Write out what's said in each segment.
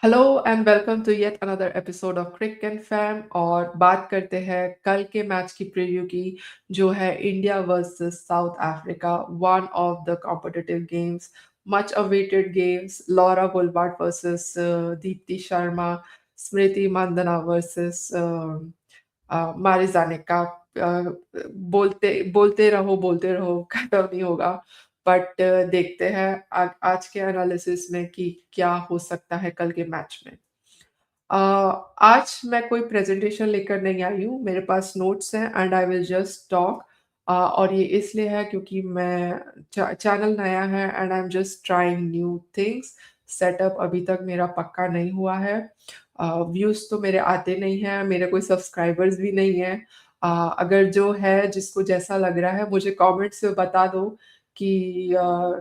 Hello and welcome to yet another episode of crick and fam और बात करते हैं कल के मैच की प्रीव्यू की जो है India versus South Africa one of the competitive games much awaited games Laura बुलबार्ट versus Deepti Sharma Smriti Mandhana versus Marizanne का बोलते बोलते रहो खत्म नहीं होगा बट देखते हैं आज के एनालिसिस में कि क्या हो सकता है कल के मैच में। अ, आज मैं कोई प्रेजेंटेशन लेकर नहीं आई हूँ, मेरे पास नोट्स हैं and I will just talk. और ये इसलिए है क्योंकि मैं चैनल नया है and I am just trying new things. Setup अभी तक मेरा पक्का नहीं हुआ है। व्यूज़ तो मेरे आते नहीं हैं, मेरे कोई सब्सक्राइबर्स भी नहीं हैं। अगर जो है जिसको जैसा लग रहा है मुझे कमेंट्स में बता दो कि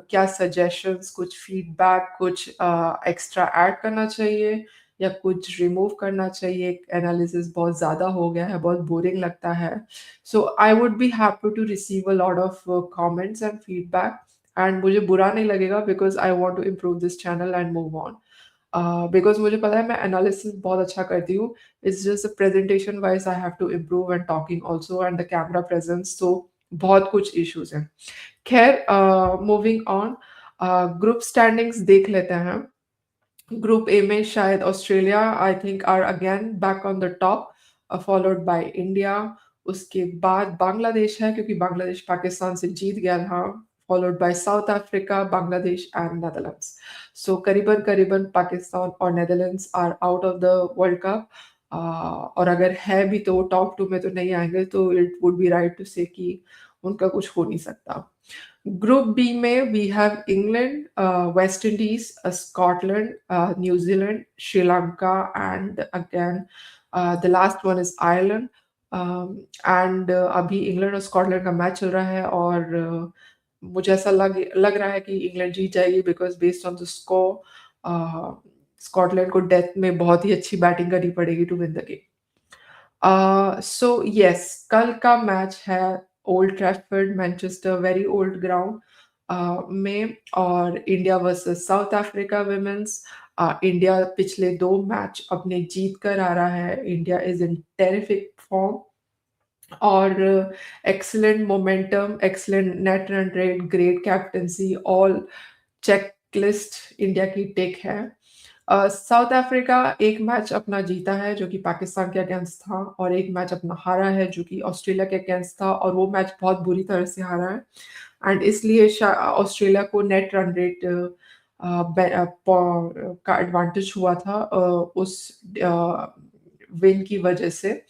क्या सजेशंस, कुछ फीडबैक, कुछ एक्स्ट्रा ऐड करना चाहिए या कुछ रिमूव करना चाहिए। एनालिसिस बहुत ज़्यादा हो गया है, बहुत बोरिंग लगता है। So I would be happy to receive a lot of comments and feedback and मुझे बुरा नहीं लगेगा because I want to improve this channel and move on. Because मुझे पता है मैं एनालिसिस बहुत अच्छा करती हूँ। It's just presentation wise I have to improve and talking also and the camera presence, तो बहुत कुछ इश्यूज़ हैं। ख़ैर मूविंग ऑन, ग्रुप स्टैंडिंग्स देख लेते हैं। ग्रुप ए में शायद Australia I think are again back on the top, followed by India. उसके बाद बांग्लादेश है क्योंकि बांग्लादेश पाकिस्तान से जीत गया था, followed by South Africa, Bangladesh and Netherlands. So करीबन करीबन पाकिस्तान और Netherlands are out of the world cup. और अगर है भी तो वो टॉप टू में तो नहीं आएंगे, तो it would B right to से कि उनका कुछ हो नहीं सकता। ग्रुप बी में we have England, West Indies, Scotland, New Zealand, Sri Lanka and again the last one is Ireland. And अभी इंग्लैंड और स्कॉटलैंड का मैच चल रहा है और मुझे ऐसा लग रहा है कि इंग्लैंड जीत जाएगी because based on the score Scotland को डेथ में बहुत ही अच्छी बैटिंग करनी पड़ेगी to win the game. So yes, कल का मैच है Old Trafford, Manchester, very old ground में, और India versus South Africa women's. India पिछले 2 मैच अपने जीत कर आ रहा है। India is in terrific form और excellent momentum, excellent net run rate, great captaincy, all checklist India की टिक है। साउथ अफ्रीका एक मैच अपना जीता है जो कि पाकिस्तान के अगेंस्ट था, और एक मैच अपना हारा है जो कि ऑस्ट्रेलिया के अगेंस्ट था, और वो मैच बहुत बुरी तरह से हारा है एंड इसलिए ऑस्ट्रेलिया को नेट रन रेट का एडवांटेज हुआ था उस विन की वजह से।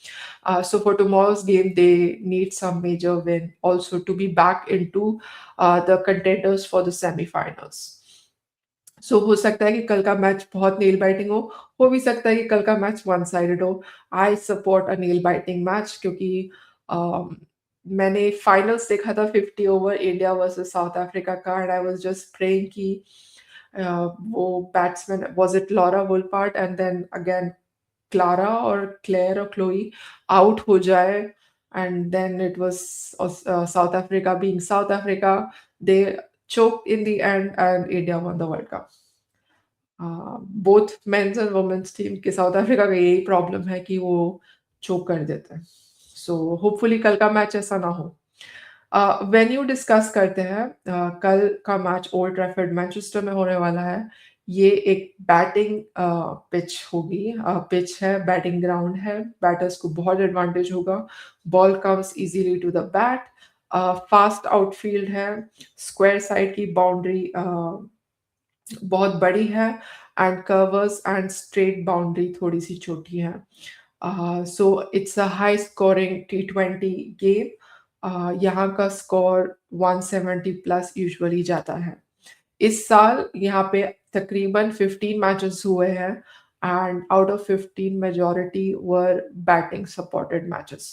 So for tomorrow's game, they need some major win also to be back into the contenders for the semi-finals. सो हो सकता है कि कल का मैच बहुत नेल बाइटिंग हो भी सकता है कि कल का मैच वन साइडेड हो। I support a nail biting match क्योंकि अम, मैंने फाइनल्स देखा था 50 over India versus South Africa का and I was just praying कि वो batsman was it Laura Wolvaardt and then again Clara और क्लेयर और क्लोई आउट हो जाए and then it was South Africa being South Africa, they choked in the end and India won the World Cup. Both men's and women's team के South Africa का यही problem है कि वो चोक कर देते हैं। सो होपफुली कल का मैच ऐसा ना हो। वेन्यू डिस्कस करते हैं। कल का मैच ओल्ड ट्रैफर्ड मैनचेस्टर में होने वाला है। ये एक बैटिंग पिच होगी, पिच है, बैटिंग ग्राउंड है, बैटर्स को बहुत एडवांटेज होगा। Ball comes easily to the bat, fast outfield है, स्क्वायर साइड की बाउंड्री बहुत बड़ी है and covers and straight boundary थोड़ी सी छोटी है। So it's a high scoring T20 game. यहाँ का स्कोर 170 प्लस यूजुअली जाता है। इस साल यहाँ पे तकरीबन 15 मैचेस हुए हैं and out of 15 majority were batting supported matches.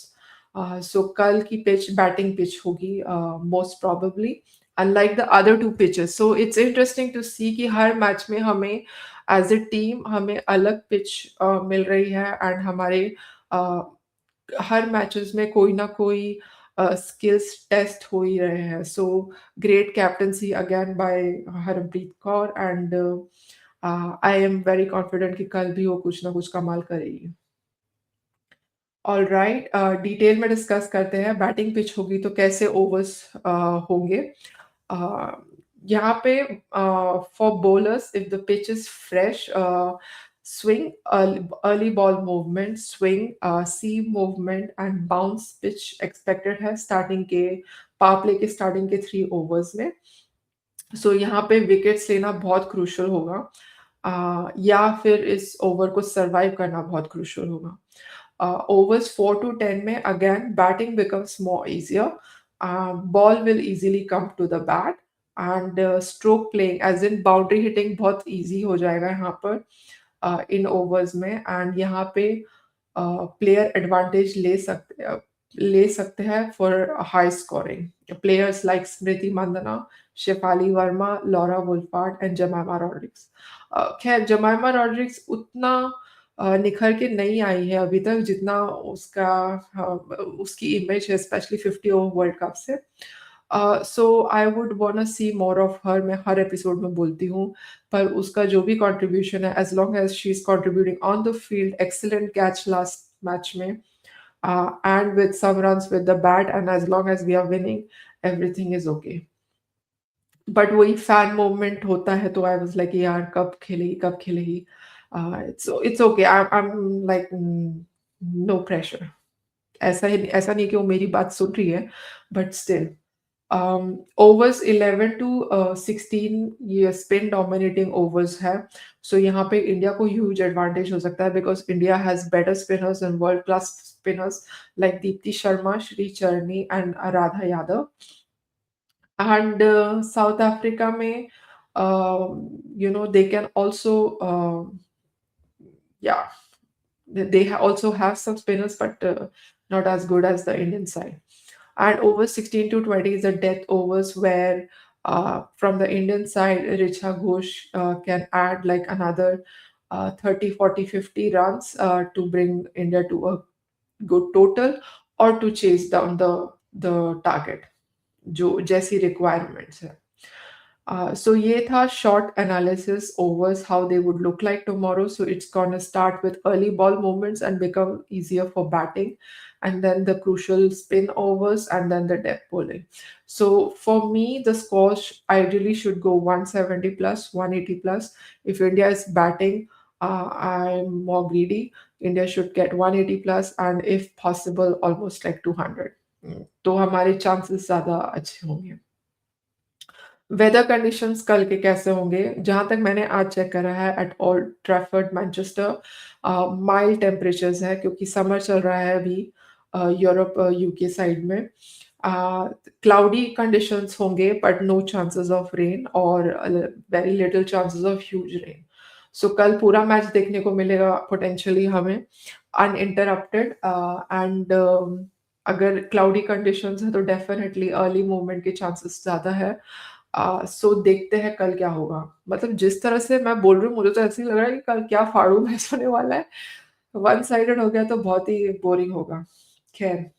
So कल की पिच बैटिंग पिच होगी most probably, unlike the other two pitches. So it's interesting to see कि हर मैच में हमें एज अ टीम हमें अलग पिच मिल रही है एंड हमारे uh, हर मैचेस में कोई ना कोई स्किल्स टेस्ट हो ही रहे हैं। So great captaincy again by Harpreet Kaur and I am very confident कि कल भी वो कुछ ना कुछ कमाल करेगी। ऑलराइट, डिटेल में डिस्कस करते हैं। बैटिंग पिच होगी तो कैसे ओवर्स होंगे। Uh, यहाँ पे for bowlers if the pitch is fresh, swing, early ball movement, swing, seam movement and bounce pitch expected है स्टार्टिंग के पावर प्ले के स्टार्टिंग के 3 ओवर्स में। सो यहाँ पे विकेट्स लेना बहुत क्रूशियल होगा, या फिर इस ओवर को सर्वाइव करना बहुत क्रूशियल होगा। Overs 4 to 10 में again batting becomes more easier. Ball will easily come to the bat and stroke playing as in boundary hitting बहुत easy हो जाएगा यहाँ पर इन overs में, and यहाँ पे प्लेयर एडवांटेज ले सकते हैं for high scoring players like Smriti Mandhana, Shafali Verma, Laura Wolvaardt and Jemimah Rodrigues. खैर जमाइमा रॉड्रिक्स उतना निखर के नहीं आई है अभी तक जितना उसका उसकी इमेज है, स्पेशली 50 ओवर वर्ल्ड कप से। So I would want see more of her, मैं हर एपिसोड में बोलती हूँ, पर उसका जो भी कंट्रीब्यूशन है, as long as she is contributing on the field, excellent catch last match में, and with some runs with the bat, and as long as we are winning everything is okay. But वही fan movement होता है तो I was like यार कब खेलेगी कब खेलेगी। It's okay, I am like no pressure. ऐसा नहीं कि वो मेरी बात सुन रही है, बट स्टिल ओवर्स 11 टू 16 ये स्पिन डोमिनेटिंग ओवर्स है। सो यहाँ पे इंडिया को ह्यूज एडवांटेज हो सकता है because India has better spinners and world class spinners like Deepti Sharma, Shree Charani and Radha Yadav. And South Africa में they can also, yeah, they also have some spinners, but not as good as the Indian side. And over 16 to 20 is the death overs where from the Indian side, Richa Ghosh can add like another 30, 40, 50 runs to bring India to a good total or to chase down the target, जो जैसी requirements है। So ये था short analysis overs how they would look like tomorrow. So it's gonna start with early ball movements and become easier for batting, and then the crucial spin overs, and then the depth bowling. So for me, the score ideally should go 170 plus, 180 plus. If India is batting, I'm more greedy. India should get 180 plus, and if possible, almost like 200. तो हमारे chances ज़्यादा अच्छे होंगे। Weather conditions कल के कैसे होंगे? जहाँ तक मैंने आज चेक करा है at Old Trafford Manchester, mild temperatures है क्योंकि समर चल रहा है अभी यूरोप यूके साइड में। क्लाउडी कंडीशंस होंगे but no chances of rain और very little chances of huge rain. So कल पूरा मैच देखने को मिलेगा पोटेंशियली हमें अनइंटरप्टेड, एंड अगर क्लाउडी कंडीशंस है तो डेफिनेटली अर्ली मूवमेंट के चांसेस ज़्यादा है। सो देखते हैं कल क्या होगा। मतलब जिस तरह से मैं बोल रही हूँ मुझे तो ऐसे ही लग रहा है कि कल क्या फाड़ू मैच होने वाला है। वन साइडेड हो गया तो बहुत ही बोरिंग होगा। खैर,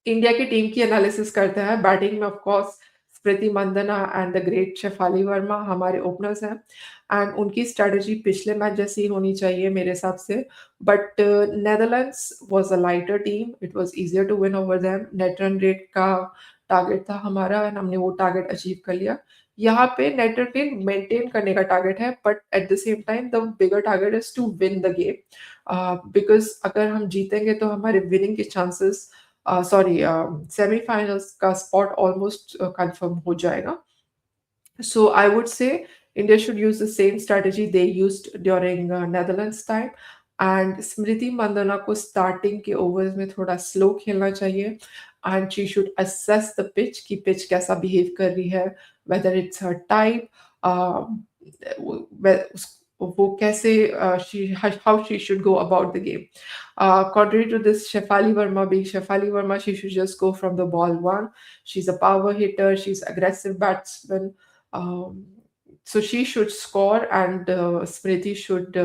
इंडिया की टीम की एनालिसिस करते हैं। बैटिंग में of course Smriti Mandhana and the great Shafali Verma हमारे ओपनर्स हैं, एंड उनकी स्ट्रैटेजी पिछले मैच जैसी होनी चाहिए मेरे हिसाब से। But Netherlands was a lighter team, it was easier to win over them. Net run rate का टारगेट था हमारा एंड हमने वो टारगेट अचीव कर लिया। यहाँ पे नेट रन रेट मेंटेन करने का टारगेट है, but at the same time the bigger target is to win the game, because अगर हम जीतेंगे तो हमारे विनिंग के चांसेस, सॉरी, सेमीफाइनल्स का स्पॉट ऑलमोस्ट कंफर्म हो जाएगा। So I would say India should use the same strategy they used during Netherlands time. And Smriti Mandana को starting के overs में थोड़ा slow खेलना चाहिए, and she should assess the pitch कि pitch कैसा behave कर रही है, whether it's her type, वो कैसे how she should go about the game. Contrary to this, Shefali Verma being Shefali Verma, she should just go from the ball one. She's a power hitter, she's aggressive batsman. Um, so she should score, and Smriti should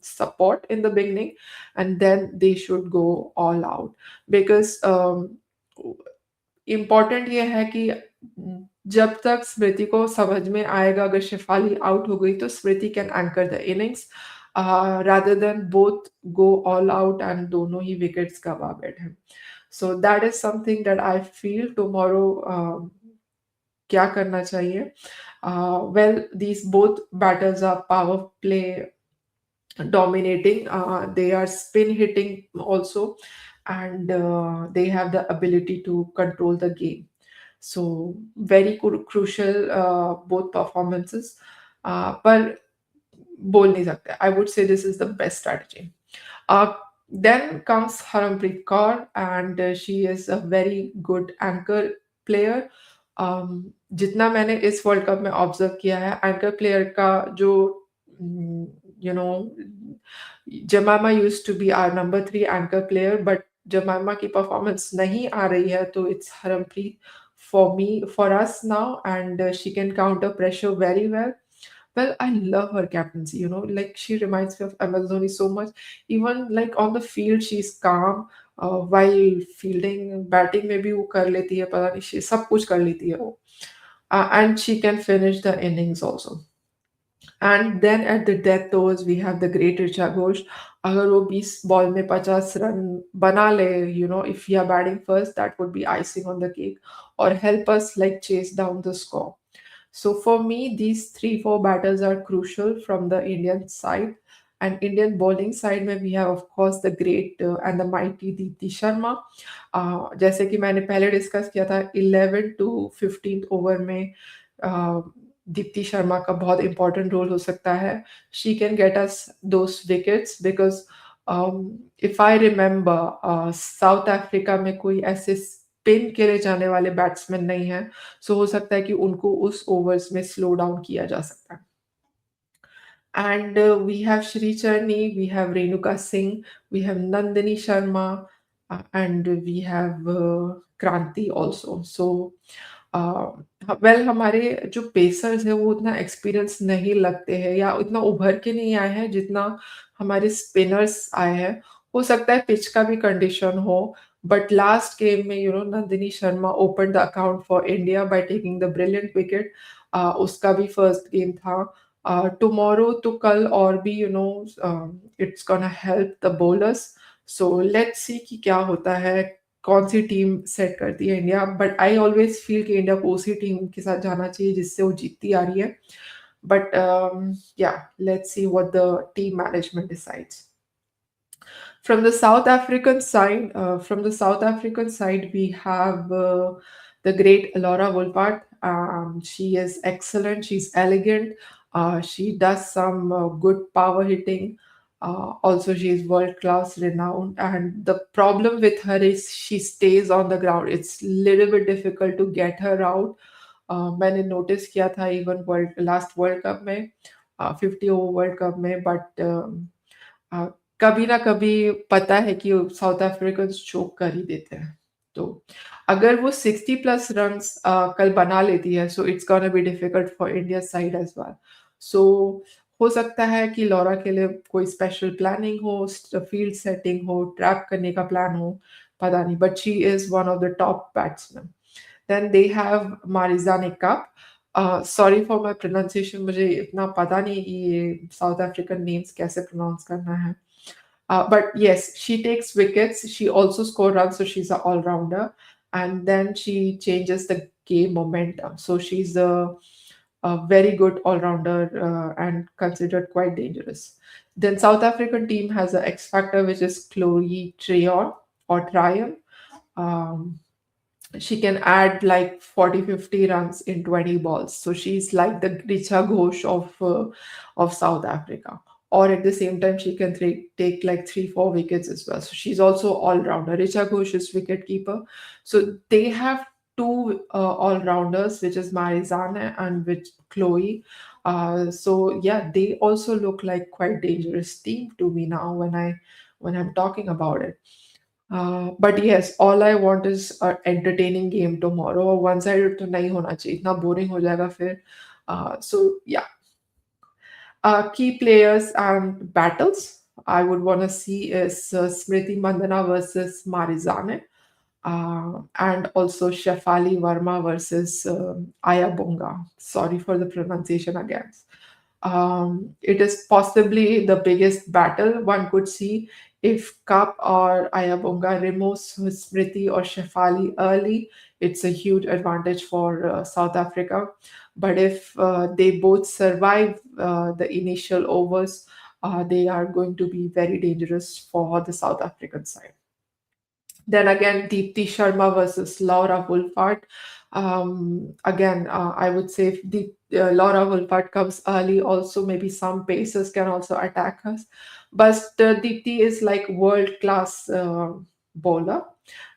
support in the beginning, and then they should go all out because important ये है कि जब तक स्मृति को समझ में आएगा अगर शेफाली आउट हो गई तो Smriti can anchor the innings rather than both go all out and दोनों ही विकेट्स गवा बैठे। So that is something that I feel tomorrow क्या करना चाहिए। Well these both batters are power play dominating. They are spin hitting also, and they have the ability to control the game. So very crucial both performances. पर बोल नहीं सकते. I would say this is the best strategy. Uh, then comes Harmanpreet Kaur, and she is a very good anchor player. जितना मैंने इस world cup में observe किया है एंकर प्लेयर का जो you know Jemimah used to be our number 3 anchor player but Jemimah की performance नहीं आ रही है तो it's Harmanpreet for us now, and she can counter pressure very well. Well, I love her captaincy, like she reminds me of MS Dhoni so much. Even like on the field, she's calm. While fielding, batting में भी वो कर लेती है, पता नहीं सब कुछ कर लेती है वो. And she can finish the innings also. And then at the death overs, we have the great Richa Ghosh. अगर वो 20 बॉल में 50 रन बना ले, if we are batting first, that would be icing on the cake or help us like chase down the score. So for me, these 3-4 batters are crucial from the Indian side. And Indian bowling side में we have of course the great and the mighty Deepti Sharma. जैसे कि मैंने पहले discuss किया था 11 to 15th over में दीप्ति शर्मा का बहुत इंपॉर्टेंट रोल हो सकता है. She can get us those wickets because if I remember south Africa में कोई ऐसे स्पिन के लिए जाने वाले बैट्समैन नहीं है, सो हो सकता है कि उनको उस ओवर्स में स्लो डाउन किया जा सकता है. And we have Shri Charni, we have Renuka Singh, we have Nandini Sharma, and we have Kranti also. So, well हमारे जो पेसर्स है वो उतना एक्सपीरियंस नहीं लगते हैं या उतना उभर के नहीं आए हैं जितना हमारे स्पिनर्स आए हैं. हो सकता है पिच का भी कंडीशन हो, बट लास्ट गेम में Nandini Sharma open the account for India by taking the brilliant wicket. उसका भी फर्स्ट गेम था. Tomorrow to kal और भी it's gonna help the bowlers. So let's see कि क्या होता है, कौन सी टीम सेट करती है India. But I always feel कि इंडिया को उसी टीम के साथ जाना चाहिए जिससे वो जीतती आ रही है. बट या let's see what the team management decides. From the South African side, we have the great Laura Wolpart. She is excellent. She's elegant. She does some good power hitting. Also, she is world class, renowned. And the problem with her is she stays on the ground. It's little bit difficult to get her out. मैंने notice किया था even last world cup में 50 over world cup में. But कभी ना कभी पता है कि साउथ अफ्रीकन चोक कर ही देते हैं. तो अगर वो 60 प्लस रन्स कल बना लेती है, so it's gonna be difficult for India side as well. So हो सकता है कि लॉरा के लिए कोई स्पेशल प्लानिंग हो, फील्ड सेटिंग हो, ट्रैप करने का प्लान हो, पता नहीं. But she is one of the top batsman. Then they have Marizanne Kapp. Sorry for my pronunciation, मुझे इतना पता नहीं कि ये साउथ अफ्रीकन नेम्स कैसे प्रोनाउंस करना है. But yes, she takes wickets. She also scores runs, so she's an all-rounder. And then she changes the game momentum. So she's a very good all-rounder and considered quite dangerous. Then South African team has an X factor, which is Chloe Tryon or Tryon. Um, she can add like 40-50 runs in 20 balls. So she's like the Richa Ghosh of South Africa. Or at the same time, she can take like 3-4 wickets as well. So she's also all-rounder. Richa Ghosh is wicket keeper. So they have two all-rounders, which is Marizana and with Chloe. So yeah, they also look like quite dangerous team to me now when I'm talking about it. But yes, all I want is an entertaining game tomorrow. One sided तो नहीं होना चाहिए, इतना boring हो जाएगा फिर. So yeah, key players and battles I would want to see is Smriti Mandana versus Marizane. and also Shefali Verma versus Ayabonga. Sorry for the pronunciation again. It is possibly the biggest battle one could see if Cup or Ayabonga removes Smriti or Shefali early. It's a huge advantage for South Africa. But if they both survive the initial overs, they are going to be very dangerous for the South African side. Then again, Deepti Sharma versus Laura Wolfart. Again, I would say if Laura Wolfart comes early, also maybe some pacers can also attack us. But Deepti is like world class bowler,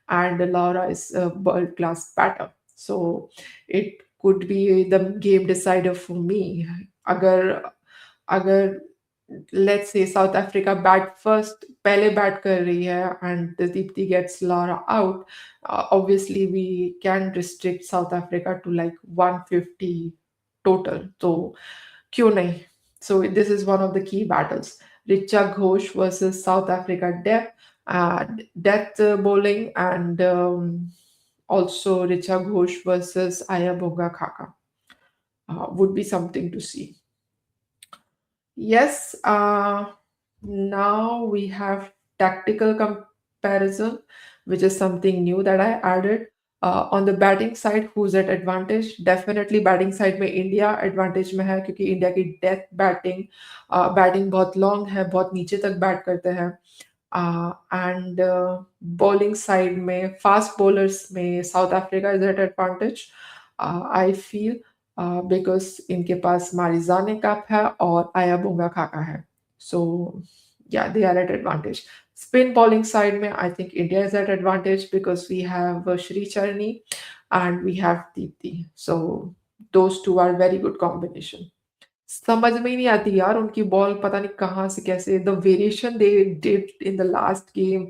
and Laura is a world class batter. So it could be the game decider for me. अगर अगर let's say South Africa bat first, पहले bat कर रही है and Deepti gets Lara out, obviously we can restrict South Africa to like 150 total. So क्यों नहीं? So this is one of the key battles. Richa Ghosh versus South Africa death bowling, and also Richa Ghosh versus Ayabonga Khaka would be something to see. Yes, now we have tactical comparison, which is something new that I added. On the batting side, who's at advantage? Definitely batting side में India advantage में है क्योंकि India की death batting बहुत long है, बहुत नीचे तक बैट करते हैं. एंड बॉलिंग साइड में फास्ट बॉलर्स में South Africa is at advantage. I feel because इनके पास मारिजाने कप है और आयाबुंगा खाका है. सो yeah, they are at advantage. Spin bowling side mein, I think India is at advantage because we have Shri Charni and we have Deepti. So those two are very good combination. समझ में ही नहीं आती यार उनकी ball पता नहीं कहाँ से कैसे the variation they did in the last game.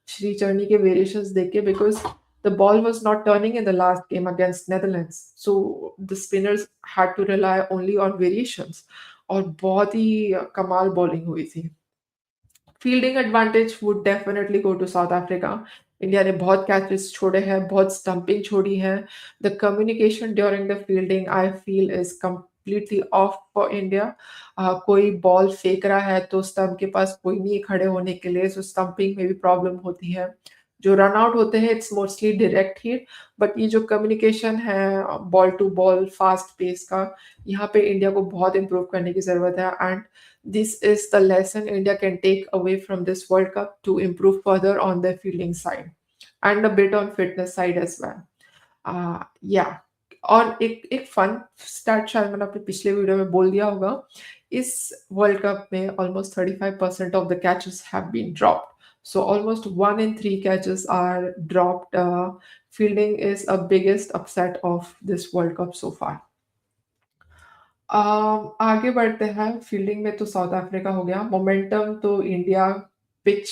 Shri चरनी के वेरिएशंस देख के because the ball was not turning in the last game against Netherlands, so the spinners had to rely only on variations. और बहुत ही कमाल बॉलिंग हुई थी. Fielding advantage would definitely go to South Africa. India ने बहुत catches छोड़े हैं, बहुत स्टंपिंग छोड़ी है. The communication during the fielding I feel is completely off for India. कोई बॉल फेंक रहा है तो स्टंप के पास कोई नहीं है खड़े होने के लिए, सो स्टंपिंग में भी प्रॉब्लम होती है. जो रन आउट होते हैं it's mostly direct hit, but ये जो कम्युनिकेशन है ball to ball fast pace का, यहाँ पे इंडिया को बहुत इंप्रूव करने की जरूरत है. And this is the lesson India can take away from this World Cup to improve further on their fielding side and a bit on fitness side as well. Yeah. और एक fun start शायद मैंने अपने पिछले video में बोल दिया होगा. इस वर्ल्ड कप में almost 35% of the catches have been dropped. So almost 1 in 3 catches are dropped. Fielding is a biggest upset of this World Cup so far. आगे बढ़ते हैं. फील्डिंग में तो साउथ अफ्रीका हो गया. मोमेंटम तो India pitch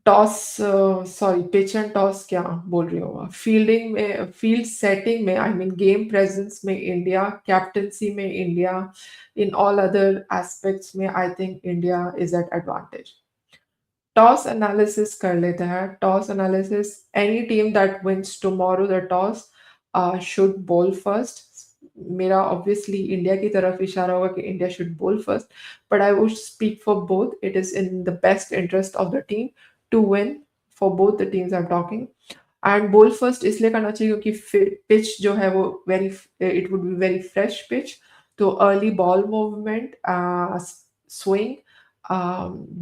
toss sorry pitch and toss क्या बोल रही हूँ. फील्डिंग में फील्ड सेटिंग में आई मीन गेम प्रेजेंस में इंडिया, कैप्टनसी में India, in all other aspects में I think India is at advantage. Toss analysis कर लेते हैं. Toss analysis, any team that wins tomorrow the toss should bowl first. मेरा obviously India की तरफ इशारा होगा कि India should bowl first, but I would speak for both. It is in the best interest of the team to win for both the teams I am talking. And bowl first इसलिए करना चाहिए क्योंकि pitch जो है वो very it would be very fresh pitch. तो early ball movement, swing,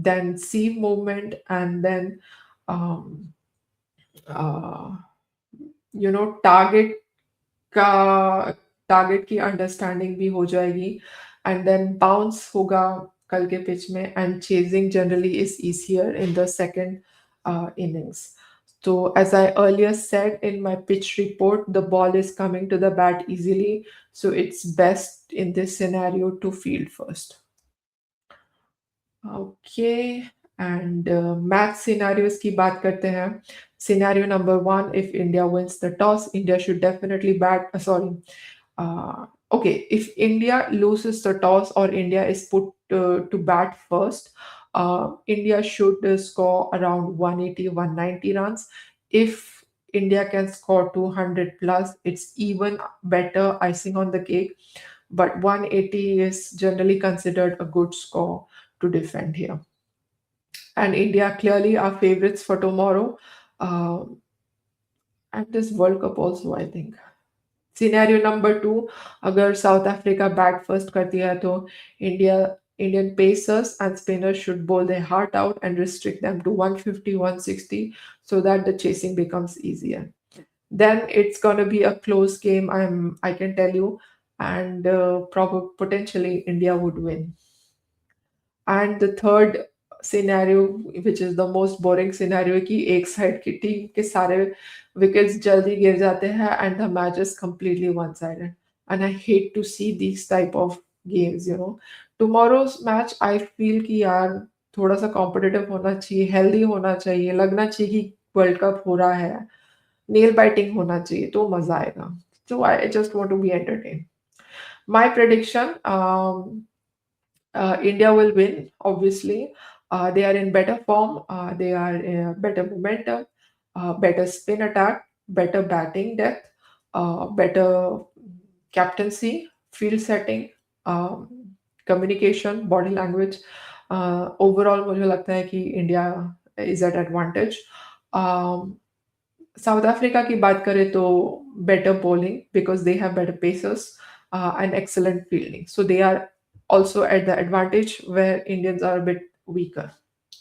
then seam movement, and then target की understanding भी हो जाएगी. एंड देन बाउंस होगा कल के पिच में, and chasing generally is easier in the second innings. So as I earlier said in my pitch report, the ball is coming to the bat easily, so it's best in this scenario to field first. Okay, and match scenarios की बात करते हैं. Scenario number 1, if India wins the toss, India should definitely bat. Okay, if India loses the toss or India is put to bat first, India should score around 180, 190 runs. If India can score 200 plus, it's even better, icing on the cake. But 180 is generally considered a good score to defend here. And India clearly are favorites for tomorrow. Uh, and this World Cup also, I think. Scenario number 2, अगर south Africa bat first करती है तो Indian pacers and spinners should bowl their heart out and restrict them to 150, 160 so that the chasing becomes easier. Then it's going to be a close game, I can tell you, and probably potentially India would win. And the third scenario, which is the most boring scenario, कि एक side की team के सारे wickets जल्दी गिर जाते हैं and the match is completely one-sided. And I hate to see these type of games, you know. Tomorrow's match, I feel कि यार थोड़ा सा कॉम्पिटिटिव होना चाहिए, हेल्दी होना चाहिए, लगना चाहिए कि वर्ल्ड कप हो रहा है, नेल बाइटिंग होना चाहिए, तो मजा आएगा. So I just want to be entertained. My prediction, India will win, obviously. They are in better form, they are in better momentum, better spin attack, better batting depth, better captaincy, field setting, communication, body language. Overall, मुझे लगता है कि India is at advantage. South Africa की बात करें तो better bowling because they have better pacers and excellent fielding. So they are also at the advantage where Indians are a bit weaker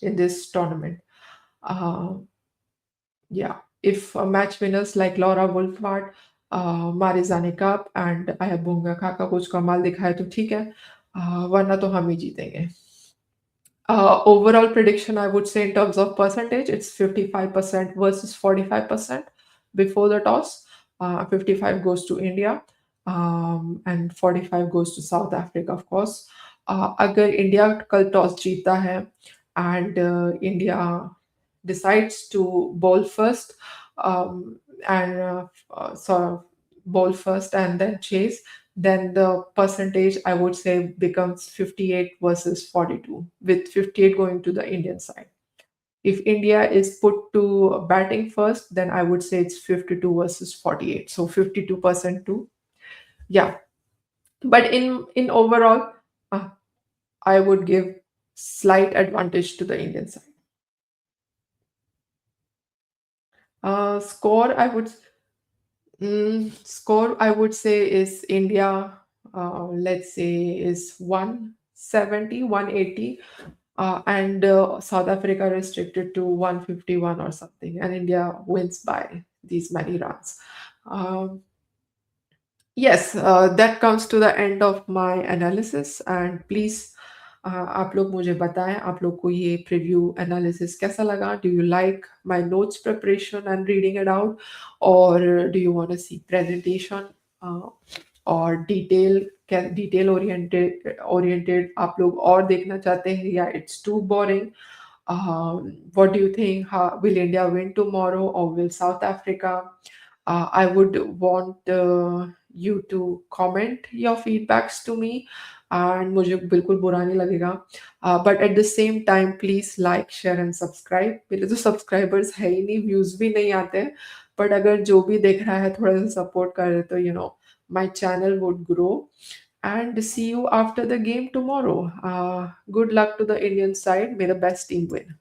in this tournament. Uh, yeah, if match winners like Laura Wolfart, Marizane Cup and Ayabunga Kaka कुछ कमाल दिखाए तो ठीक है, वरना तो हम ही जीतेंगे. Overall prediction, I would say in terms of percentage, it's 55% versus 45% before the toss. 55 goes to India, and 45 goes to South Africa, of course. अगर इंडिया कल टॉस जीता है and India decides to bowl first, and sort of bowl first and then chase, then the percentage I would say becomes 58 versus 42, with 58 going to the Indian side. If India is put to batting first, then I would say it's 52 versus 48. So 52% too. Yeah. But in overall, uh, I would give slight advantage to the Indian side. Score, score I would say is India, let's say is 170, 180, and South Africa restricted to 151 or something, and India wins by these many runs. Um, yes, that comes to the end of my analysis, and please आप लोग मुझे बताएं आप लोग को ये preview analysis कैसा लगा. Do you like my notes preparation and reading it out, और do you want to see presentation और डिटेल ओरिएंटेड आप लोग और देखना चाहते हैं, या it's too boring. What do you think? How will India win tomorrow, or will South Africa? I would want you to comment your feedbacks to me, and मुझे बिल्कुल बुरा नहीं लगेगा. But at the same time, please like, share and subscribe. मेरे तो subscribers है ही नहीं, views भी नहीं आते हैं, बट अगर जो भी देख रहा है थोड़ा सा सपोर्ट कर तो my channel would grow. And see you after the game tomorrow. Good luck to the Indian side. May the best team win.